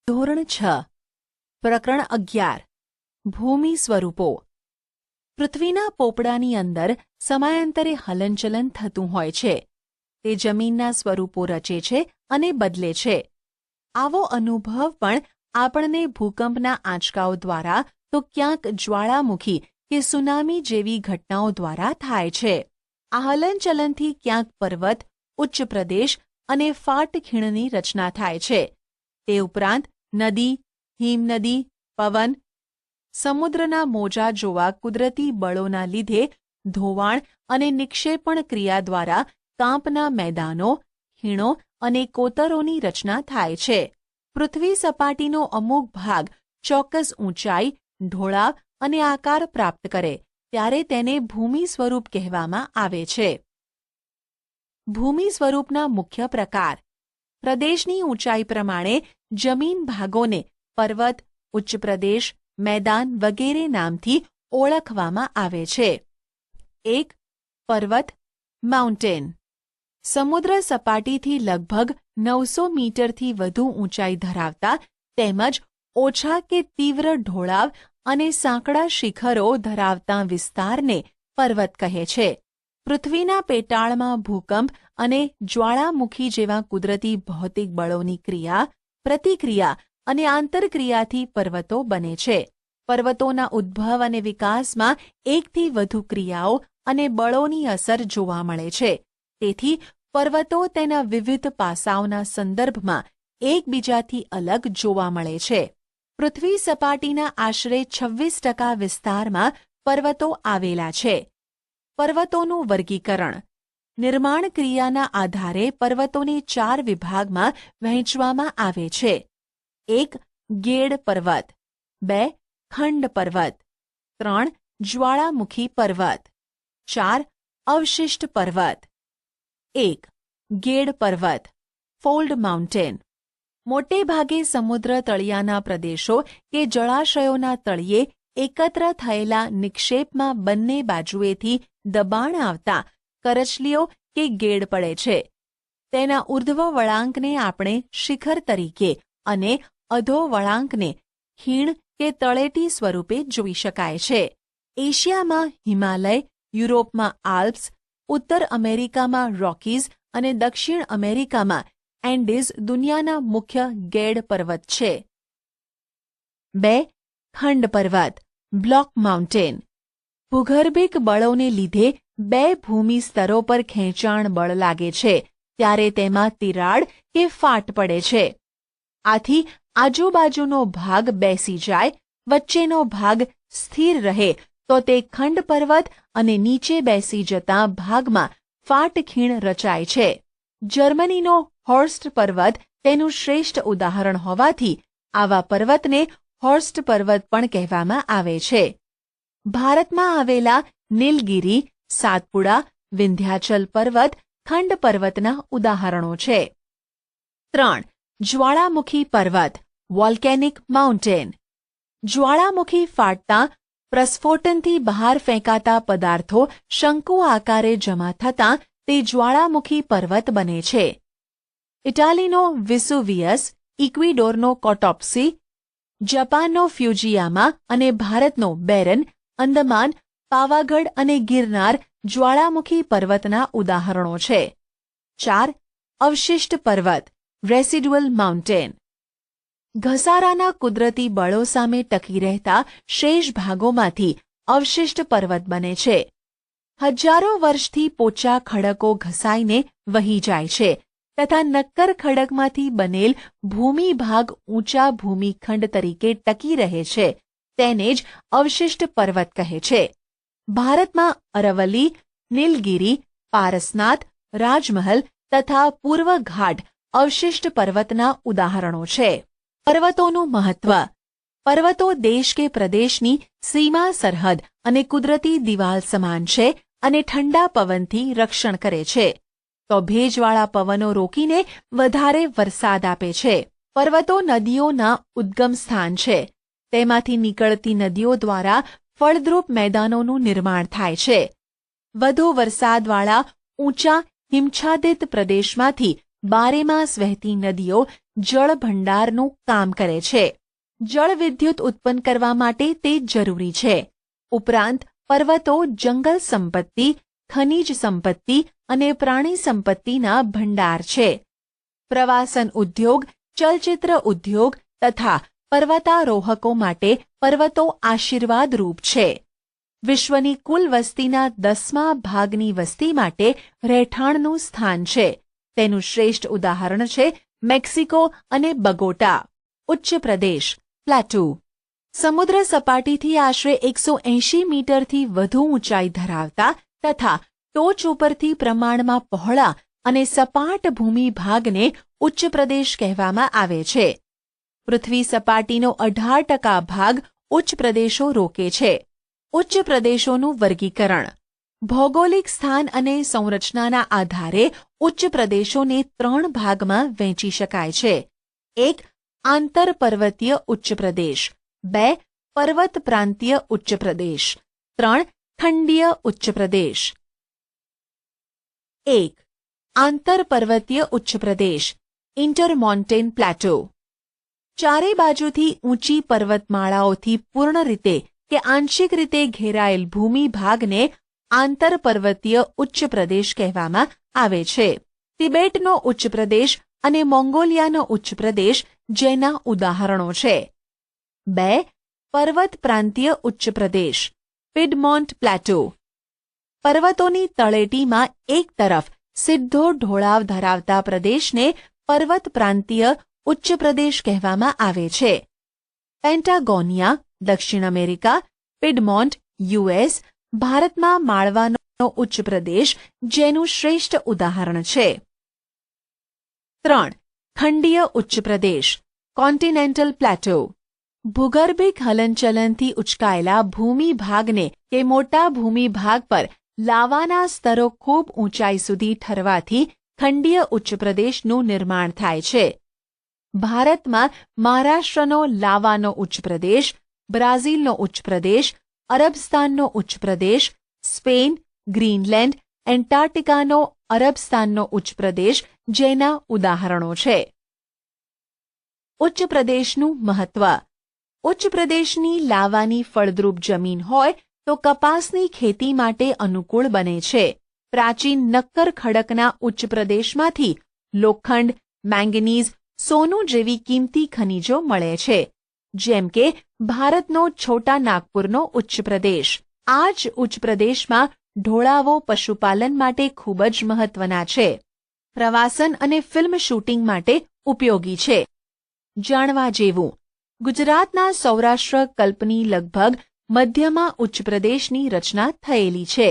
ધોરણ 6 પ્રકરણ 11 ભૂમિ સ્વરૂપો. પૃથ્વીના પોપડાની અંદર સમયાંતરે હલનચલન થતું હોય છે. તે જમીનના સ્વરૂપો રચે છે અને બદલે છે. આવો અનુભવ પણ આપણને ભૂકંપના આંચકાઓ દ્વારા તો ક્યાંક જ્વાળામુખી કે સુનામી જેવી ઘટનાઓ દ્વારા થાય છે. આ હલનચલનથી ક્યાંક પર્વત, ઉચ્ચ પ્રદેશ અને ફાટ ખીણની રચના થાય છે. તે ઉપરાંત નદી, હિમનદી, પવન, સમુદ્રના મોજા જોવા કુદરતી બળોના લીધે ધોવાણ અને નિક્ષેપણ ક્રિયા દ્વારા કાંપના મેદાનો, ખીણો અને કોતરોની રચના થાય છે. પૃથ્વી સપાટીનો અમુક ભાગ ચોક્કસ ઊંચાઈ, ઢોળાવ અને આકાર પ્રાપ્ત કરે ત્યારે તેને ભૂમિ સ્વરૂપ કહેવામાં આવે છે. ભૂમિ સ્વરૂપના મુખ્ય પ્રકાર. પ્રદેશની ઊંચાઈ પ્રમાણે જમીન ભાગોને પર્વત, ઉચ્ચ પ્રદેશ, મેદાન વગેરે નામથી ઓળખવામાં આવે છે. 1. પર્વત, માઉન્ટેન. સમુદ્ર સપાટીથી લગભગ 900 મીટરથી વધુ ઊંચાઈ ધરાવતા તેમજ ઓછા કે તીવ્ર ઢોળાવ અને સાંકડા શિખરો ધરાવતા વિસ્તારને પર્વત કહે છે. પૃથ્વીના પેટાળમાં ભૂકંપ અને જ્વાળામુખી જેવા કુદરતી ભૌતિક બળોની ક્રિયા, પ્રતિક્રિયા અને આંતરક્રિયાથી પર્વતો બને છે. પર્વતોના ઉદ્ભવ અને વિકાસમાં એકથી વધુ ક્રિયાઓ અને બળોની અસર જોવા મળે છે. તેથી પર્વતો તેના વિવિધ પાસાઓના સંદર્ભમાં એકબીજાથી અલગ જોવા મળે છે. પૃથ્વી સપાટીના આશરે 26% વિસ્તારમાં પર્વતો આવેલા છે. પર્વતોનું વર્ગીકરણ. નિર્માણ ક્રિયાના આધારે પર્વતોને 4 વિભાગમાં વહેંચવામાં આવે છે. 1. ગેડ પર્વત. 2. ખંડ પર્વત. 3. જ્વાળામુખી પર્વત. 4. અવશિષ્ટ પર્વત. 1. ગેડ પર્વત, ફોલ્ડ માઉન્ટેન. મોટે ભાગે સમુદ્ર તળિયાના પ્રદેશો કે જળાશયોના તળિયે એકત્ર થયેલા નિક્ષેપમાં બંને બાજુએથી દબાણ આવતા કરચલીઓ કે ગેડ પડે છે. તેના ઉર્ધ્વ વળાંકને આપણે શિખર તરીકે અને અધો વળાંકને ખીણ કે તળેટી સ્વરૂપે જોઈ શકાય છે. એશિયામાં હિમાલય, યુરોપમાં આલ્પ્સ, ઉત્તર અમેરિકામાં રોકીઝ અને દક્ષિણ અમેરિકામાં એન્ડીઝ દુનિયાના મુખ્ય ગેડ પર્વત છે. 2. ખંડ પર્વત, બ્લોક માઉન્ટેન. ભૂગર્ભિક બળોને લીધે 2 ભૂમિ સ્તરો પર ખેંચાણ બળ લાગે છે ત્યારે તેમાં તિરાડ કે ફાટ પડે છે. આથી આજુબાજુનો ભાગ બેસી જાય, વચ્ચેનો ભાગ સ્થિર રહે તો તે ખંડ પર્વત અને નીચે બેસી જતા ભાગમાં ફાટ ખીણ રચાય છે. જર્મનીનો હોર્સ્ટ પર્વત તેનું શ્રેષ્ઠ ઉદાહરણ હોવાથી આવા પર્વતને હોર્સ્ટ પર્વત પણ કહેવામાં આવે છે. ભારતમાં આવેલા નીલગિરી, સાતપુડા, વિંધ્યાચલ પર્વત ખંડ પર્વતના ઉદાહરણો છે. 3. જ્વાળામુખી પર્વત, વોલ્કેનિક માઉન્ટેન. જ્વાળામુખી ફાટતા પ્રસ્ફોટનથી બહાર ફેંકાતા પદાર્થો શંકુ આકારે જમા થતાં તે જ્વાળામુખી પર્વત બને છે. ઇટાલીનો વિસુવિયસ, ઇક્વિડોરનો કોટોપ્સી, જાપાનનો ફ્યુજીયામા અને ભારતનો બેરન, અંદમાન, પાવાગઢ અને ગિરનાર જ્વાળામુખી પર્વતના ઉદાહરણો છે. 4. અવશિષ્ટ પર્વત, રેસિડ્યુઅલ માઉન્ટેન. ઘસારાના કુદરતી બળો સામે ટકી રહેતા શેષ ભાગોમાંથી અવશિષ્ટ પર્વત બને છે. હજારો વર્ષથી પોચા ખડકો ઘસાઈને વહી જાય છે તથા નક્કર ખડકમાંથી બનેલ ભૂમિભાગ ઊંચા ભૂમિખંડ તરીકે ટકી રહે છે. તેને જ અવશિષ્ટ પર્વત કહે છે. ભારતમાં અરવલ્લી, નીલગિરી, પારસનાથ, રાજમહલ તથા પૂર્વ ઘાટ અવશિષ્ટ પર્વતના ઉદાહરણો છે. પર્વતોનું મહત્વ. પર્વતો દેશ કે પ્રદેશની સીમા સરહદ અને કુદરતી દિવાલ સમાન છે અને ઠંડા પવનથી રક્ષણ કરે છે. તો ભેજવાળા પવનો રોકીને વધારે વરસાદ આપે છે. પર્વતો નદીઓના ઉદ્ગમ સ્થાન છે. તેમાંથી નીકળતી નદીઓ દ્વારા ફળદ્રુપ મેદાનોનું નિર્માણ થાય છે. વધુ વરસાદવાળા ઊંચા હિમછાદિત પ્રદેશમાંથી બારેમાસ વહેતી નદીઓ જળ ભંડારનું કામ કરે છે. જળ વિદ્યુત ઉત્પન્ન કરવા માટે તે જરૂરી છે. ઉપરાંત પર્વતો જંગલ સંપત્તિ, ખનિજ સંપત્તિ અને પ્રાણી સંપત્તિના ભંડાર છે. પ્રવાસન ઉદ્યોગ, ચલચિત્ર ઉદ્યોગ તથા પર્વતારોહકો માટે પર્વતો આશીર્વાદરૂપ છે. વિશ્વની કુલ વસ્તીના 10મા ભાગની વસ્તી માટે રહેઠાણનું સ્થાન છે. તેનું શ્રેષ્ઠ ઉદાહરણ છે મેક્સિકો અને બગોટા. ઉચ્ચ પ્રદેશ, પ્લાટુ. સમુદ્ર સપાટીથી આશરે 180 મીટરથી વધુ ઊંચાઈ ધરાવતા તથા ટોચ ઉપરથી પ્રમાણમાં પહોળા અને સપાટ ભૂમિ ભાગને ઉચ્ચ પ્રદેશ કહેવામાં આવે છે. પૃથ્વી સપાટીનો 18% ભાગ ઉચ્ચ પ્રદેશો રોકે છે. ઉચ્ચ પ્રદેશોનું વર્ગીકરણ. ભૌગોલિક સ્થાન અને સંરચનાના આધારે ઉચ્ચ પ્રદેશોને 3 ભાગમાં વહેંચી શકાય છે. 1. આંતરપર્વતીય ઉચ્ચ પ્રદેશ. 2. પર્વત પ્રાંતીય ઉચ્ચ પ્રદેશ. 3. ખંડીય ઉચ્ચ પ્રદેશ. 1. આંતરપર્વતીય ઉચ્ચ પ્રદેશ, ઇન્ટરમોન્ટેન પ્લેટો. ચારે બાજુથી ઊંચી પર્વતમાળાઓથી પૂર્ણ રીતે કે આંશિક રીતે ઘેરાયેલ ભૂમિ ભાગને આંતરપર્વતીય ઉચ્ચ પ્રદેશ કહેવામાં આવે છે. તિબેટનો ઉચ્ચ પ્રદેશ અને મોંગોલિયાનો ઉચ્ચ પ્રદેશ જેના ઉદાહરણો છે. 2. પર્વત પ્રાંતીય ઉચ્ચ પ્રદેશ, પિડમોન્ટ પ્લેટો. પર્વતોની તળેટીમાં એક તરફ સીધો ઢોળાવ ધરાવતા પ્રદેશને પર્વત પ્રાંતીય ઉચ્ચ પ્રદેશ કહેવામાં આવે છે. પેન્ટાગોનિયા, દક્ષિણ અમેરિકા, પિડમોન્ટ, યુએસ, ભારતમાં માળવાનો ઉચ્ચ પ્રદેશ જેનું શ્રેષ્ઠ ઉદાહરણ છે. 3. ખંડીય ઉચ્ચ પ્રદેશ, કોન્ટિનેન્ટલ પ્લેટો. ભૂગર્ભિક હલનચલનથી ઉચકાયેલા ભૂમિ ભાગને કે મોટા ભૂમિ ભાગ પર લાવાના સ્તરો ખૂબ ઊંચાઈ સુધી ઠરવાથી ખંડીય ઉચ્ચ પ્રદેશનું નિર્માણ થાય છે. ભારતમાં મહારાષ્ટ્રનો લાવાનો ઉચ્ચ પ્રદેશ, બ્રાઝિલનો ઉચ્ચ પ્રદેશ, અરબસ્તાનનો ઉચ્ચ પ્રદેશ, સ્પેન, ગ્રીનલેન્ડ, એન્ટાર્કટિકાનો અરબસ્તાનનો ઉચ્ચ પ્રદેશ જેના ઉદાહરણો છે. ઉચ્ચ પ્રદેશનું મહત્વ. ઉચ્ચ પ્રદેશની લાવાની ફળદ્રુપ જમીન હોય તો કપાસની ખેતી માટે અનુકૂળ બને છે. પ્રાચીન નક્કર ખડકના ઉચ્ચ પ્રદેશમાંથી લોખંડ, મેંગનીઝ, સોનું જેવી કિંમતી ખનિજો મળે છે. જેમ કે ભારતનો છોટા નાગપુરનો ઉચ્ચ પ્રદેશ. આ જ ઉચ્ચ પ્રદેશમાં ઢોળાવો પશુપાલન માટે ખૂબ જ મહત્વના છે. પ્રવાસન અને ફિલ્મ શૂટિંગ માટે ઉપયોગી છે. જાણવા જેવું. ગુજરાતના સૌરાષ્ટ્ર કલ્પની લગભગ મધ્યમાં ઉચ્ચ પ્રદેશની રચના થયેલી છે.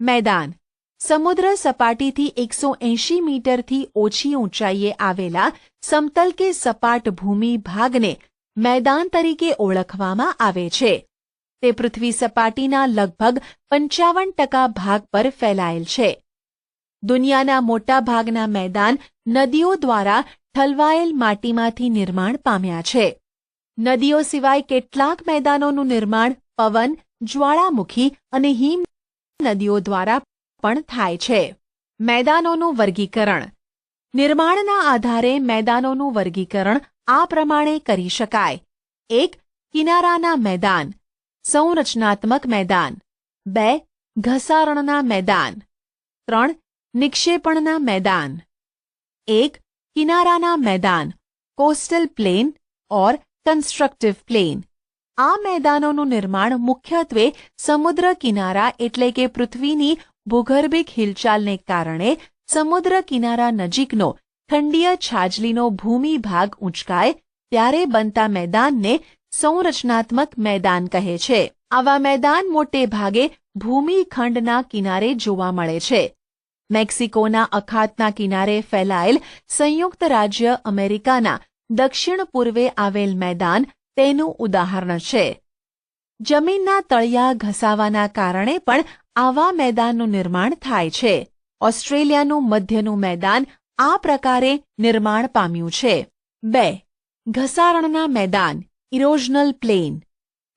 મેદાન. સમુદ્ર સપાટીથી 180 મીટરથી ઓછી ઊંચાઈએ આવેલા સમતલ કે સપાટ ભૂમિ ભાગને મેદાન તરીકે ઓળખવામાં આવે છે. તે પૃથ્વી સપાટીના લગભગ 55% ભાગ પર ફેલાયેલ છે. દુનિયાના મોટા ભાગના મેદાન નદીઓ દ્વારા ઠલવાયેલ માટીમાંથી નિર્માણ પામ્યા છે. નદીઓ સિવાય કેટલાક મેદાનોનું નિર્માણ પવન, જ્વાળામુખી અને હિમ નદીઓ દ્વારા પણ થાય છે. મેદાનોનું વર્ગીકરણ. નિર્માણના આધારે મેદાનોનું વર્ગીકરણ આ પ્રમાણે કરી શકાય. 1. કિનારાના મેદાન, સંરચનાત્મક મેદાન. 2. ઘસારણના મેદાન. 3. નિક્ષેપણના મેદાન. 1. કિનારાના મેદાન, કોસ્ટલ પ્લેન ઓર કન્સ્ટ્રક્ટિવ પ્લેન. આ મેદાનોનું નિર્માણ મુખ્યત્વે સમુદ્ર કિનારા એટલે કે પૃથ્વીની ભૂગર્ભિક હિલચાલને કારણે સમુદ્ર કિનારા નજીકનો ખંડીય છાજલીનો ભૂમિ ભાગ ઊંચકાય ત્યારે બનતા મેદાનને સંરચનાત્મક મેદાન કહે છે. આવા મેદાન મોટે ભાગે ભૂમિખંડના કિનારે જોવા મળે છે. મેક્સિકોના અખાતના કિનારે ફેલાયેલ સંયુક્ત રાજ્ય અમેરિકાના દક્ષિણ પૂર્વે આવેલ મેદાન તેનું ઉદાહરણ છે. જમીનના તળિયા ઘસાવાના કારણે પણ આવા મેદાનનું નિર્માણ થાય છે. ઓસ્ટ્રેલિયાનું મધ્યનું મેદાન આ પ્રકારે નિર્માણ પામ્યું છે. 2. ઘસારણના મેદાન, ઇરોઝનલ પ્લેન.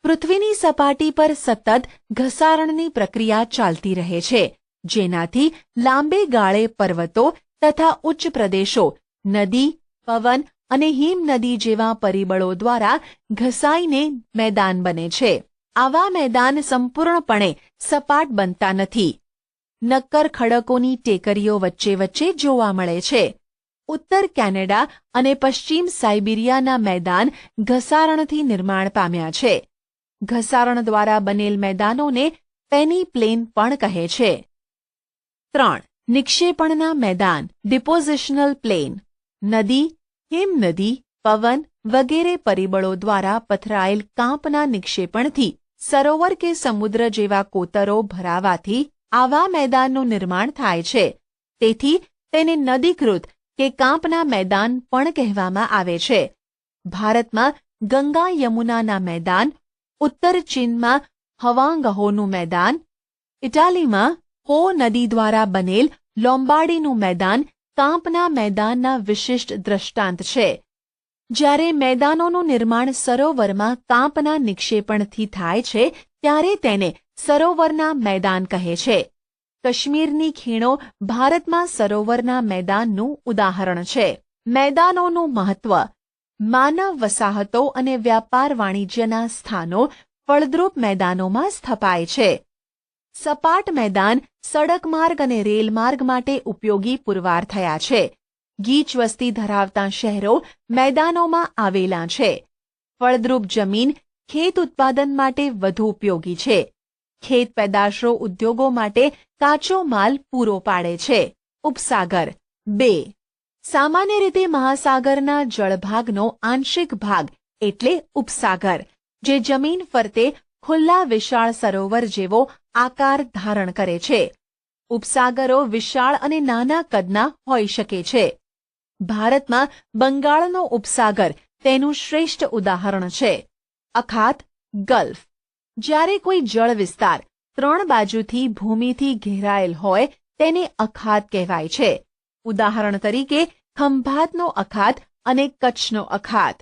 પૃથ્વીની સપાટી પર સતત ઘસારણની પ્રક્રિયા ચાલતી રહે છે, જેનાથી લાંબે ગાળે પર્વતો તથા ઉચ્ચ પ્રદેશો નદી, પવન અને હિમનદી જેવા પરિબળો દ્વારા ઘસાઈને મેદાન બને છે. આવા મેદાન સંપૂર્ણપણે સપાટ બનતા નથી. નક્કર ખડકોની ટેકરીઓ વચ્ચે વચ્ચે જોવા મળે છે. ઉત્તર કેનેડા અને પશ્ચિમ સાઇબિરિયાના મેદાન ઘસારણથી નિર્માણ પામ્યા છે. ઘસારણ દ્વારા બનેલ મેદાનોને પેની પ્લેન પણ કહે છે. 3. નિક્ષેપણના મેદાન ડિપોઝિશનલ પ્લેન. નદી, હિમનદી, પવન વગેરે પરિબળો દ્વારા પથરાયેલ કાંપના નિક્ષેપણથી સરોવર કે સમુદ્ર જેવા કોતરો ભરાવાથી આવા મેદાનનું નિર્માણ થાય છે. તેથી તેને નદીકૃત કે કાંપના મેદાન પણ કહેવામાં આવે છે. ભારતમાં ગંગા યમુનાના મેદાન, ઉત્તર ચીનમાં હવાંગહોનું મેદાન, ઇટાલીમાં પો નદી દ્વારા બનેલ લોમ્બાર્ડીનું મેદાન કાંપના મેદાનના વિશિષ્ટ દ્રષ્ટાંત છે. જ્યારે મેદાનોનું નિર્માણ સરોવરમાં કાંપના નિક્ષેપણથી થાય છે ત્યારે તેને સરોવરના મેદાન કહે છે. કાશ્મીરની ખીણો ભારતમાં સરોવરના મેદાનનું ઉદાહરણ છે. મેદાનોનું મહત્વ. માનવ વસાહતો અને વ્યાપાર વાણિજ્યના સ્થાનો ફળદ્રુપ મેદાનોમાં સ્થપાય છે. સપાટ મેદાન સડક માર્ગ અને રેલમાર્ગ માટે ઉપયોગી પુરવાર થયા છે. ગીચ વસ્તી ધરાવતા શહેરો મેદાનોમાં આવેલા છે. ફળદ્રુપ જમીન ખેત ઉત્પાદન માટે વધુ ઉપયોગી છે. ખેત પેદાશો ઉદ્યોગો માટે કાચો માલ પૂરો પાડે છે. ઉપસાગર. 2. સામાન્ય રીતે મહાસાગરના જળભાગનો આંશિક ભાગ એટલે ઉપસાગર, જે જમીન ફરતે ખુલ્લા વિશાળ સરોવર જેવો આકાર ધારણ કરે છે. ઉપસાગરો વિશાળ અને નાના કદના હોઈ શકે છે. ભારતમાં બંગાળનો ઉપસાગર તેનું શ્રેષ્ઠ ઉદાહરણ છે. અખાત, ગલ્ફ. જ્યારે કોઈ જળ વિસ્તાર 3 બાજુથી ભૂમિથી ઘેરાયેલ હોય તેને અખાત કહેવાય છે. ઉદાહરણ તરીકે ખંભાતનો અખાત અને કચ્છનો અખાત.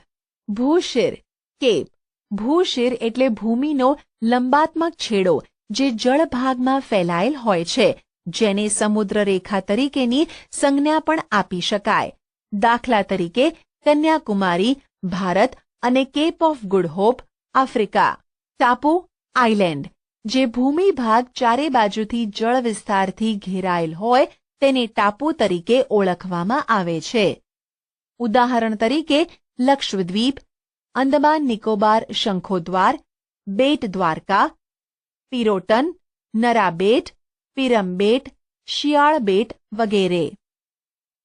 ભૂશિર, કેપ. ભૂશિર એટલે ભૂમિનો લંબાત્મક છેડો જે જળભાગમાં ફેલાયેલ હોય છે, જેને સમુદ્રરેખા તરીકેની સંજ્ઞા પણ આપી શકાય. દાખલા તરીકે કન્યાકુમારી, ભારત અને Cape of Good Hope, Africa. ટાપુ, આઇલેન્ડ. જે ભૂમિભાગ ચારે બાજુથી જળ વિસ્તારથી ઘેરાયેલ હોય તેને ટાપુ તરીકે ઓળખવામાં આવે છે. ઉદાહરણ તરીકે લક્ષદ્વીપ, અંદમાન નિકોબાર શંખોદ્વાર, બેટ દ્વારકા, પિરોટન, નરાબેટ, પિરમબેટ, શિયાળ બેટ વગેરે.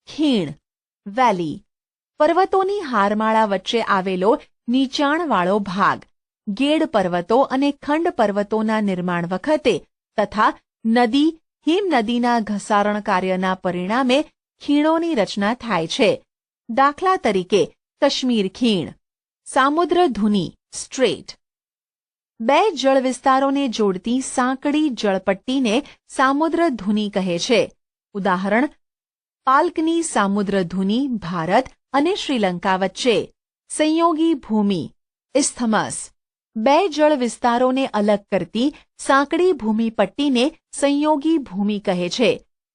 ખીણ, વેલી. પર્વતોની હારમાળા વચ્ચે આવેલો નીચાણવાળો ભાગ. ગેડ પર્વતો અને ખંડ પર્વતોના નિર્માણ વખતે તથા નદી, હિમનદીના ઘસારણ કાર્યના પરિણામે ખીણોની રચના થાય છે. દાખલા તરીકે કાશ્મીર ખીણ. સામુદ્રધુની, સ્ટ્રેટ. 2 જળ વિસ્તારોને જોડતી સાંકડી જળપટ્ટીને સામુદ્રધુની કહે છે. ઉદાહરણ પાલ્કની સામુદ્રધુની ભારત અને શ્રીલંકા વચ્ચે. સંયોગી ભૂમિ, ઇસ્થમસ. 2 જળ વિસ્તારોને અલગ કરતી સાંકડી ભૂમિપટ્ટીને સંયોગી ભૂમિ કહે છે.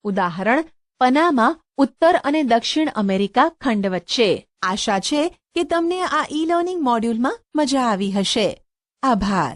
ઉદાહરણ પનામા ઉત્તર અને દક્ષિણ અમેરિકા ખંડ વચ્ચે. આશા છે કે તમને આ ઈ લર્નિંગ મોડ્યુલમાં મજા આવી હશે. આભાર.